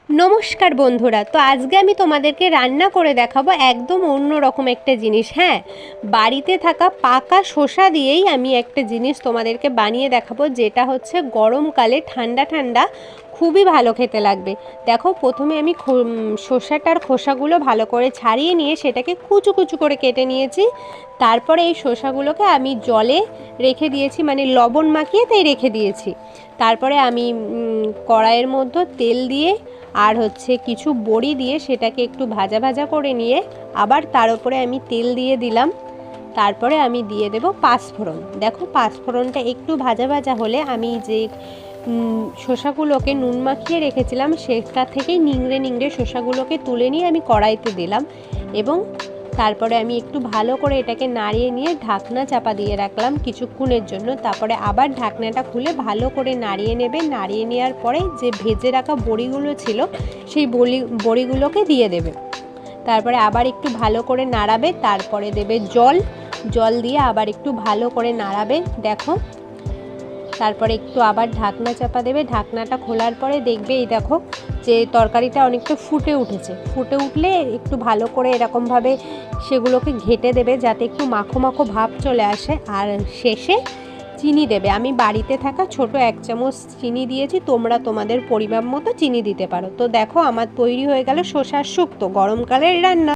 নমস্কার বন্ধুরা, তো আজকে আমি তোমাদেরকে রান্না করে দেখাবো একদম অন্য রকম একটা জিনিস। হ্যাঁ, বাড়িতে থাকা পাকা শসা দিয়েই আমি একটা জিনিস তোমাদেরকে বানিয়ে দেখাবো, যেটা হচ্ছে গরমকালে ঠান্ডা ঠান্ডা খুবই ভালো খেতে লাগবে। দেখো, প্রথমে আমি শসাটার খোসাগুলো ভালো করে ছাড়িয়ে নিয়ে সেটাকে কুচু কুচু করে কেটে নিয়েছি। তারপরে এই শসাগুলোকে আমি জলে রেখে দিয়েছি, মানে লবণ মাখিয়ে তাই রেখে দিয়েছি। তারপরে আমি কড়াইয়ের মধ্যে তেল দিয়ে আর হচ্ছে কিছু বড়ি দিয়ে সেটাকে একটু ভাজা ভাজা করে নিয়ে আবার তার উপরে আমি তেল দিয়ে দিলাম। তারপরে আমি দিয়ে দেব পাঁচফোড়ন। দেখো, পাঁচফোড়নটা একটু ভাজা ভাজা হলে আমি যে শসাগুলোকে নুন মাখিয়ে রেখেছিলাম সেটা থেকেই নিংড়ে নিংড়ে শসাগুলোকে তুলে নিয়ে আমি কড়াইতে দিলাম এবং তারপরে আমি একটু ভালো করে এটাকে নাড়িয়ে নিয়ে ঢাকনা চাপা দিয়ে রাখলাম কিছুক্ষণের জন্য। তারপরে আবার ঢাকনাটা খুলে ভালো করে নাড়িয়ে নেবে। নাড়িয়ে নেওয়ার পরে যে ভেজে রাখা বড়িগুলো ছিল সেই বড়িগুলোকে দিয়ে দেবে। তারপরে আবার একটু ভালো করে নাড়াবে। তারপরে দেবে জল দিয়ে আবার একটু ভালো করে নাড়াবে। দেখো, তারপরে একটু আবার ঢাকনা চাপা দেবে। ঢাকনাটা খোলার পরে দেখবে এই দেখো যে তরকারিটা অনেকটা ফুটে উঠেছে। ফুটে উঠলে একটু ভালো করে এরকমভাবে সেগুলোকে ঘেঁটে দেবে যাতে একটু মাখো মাখো ভাব চলে আসে। আর শেষে চিনি দেবে। আমি বাড়িতে থাকা ছোট 1 চামচ চিনি দিয়েছি, তোমরা তোমাদের পরিমাপ মতো চিনি দিতে পারো। তো দেখো, আমার তৈরি হয়ে গেল শসার শুক্তো, গরমকালের রান্না।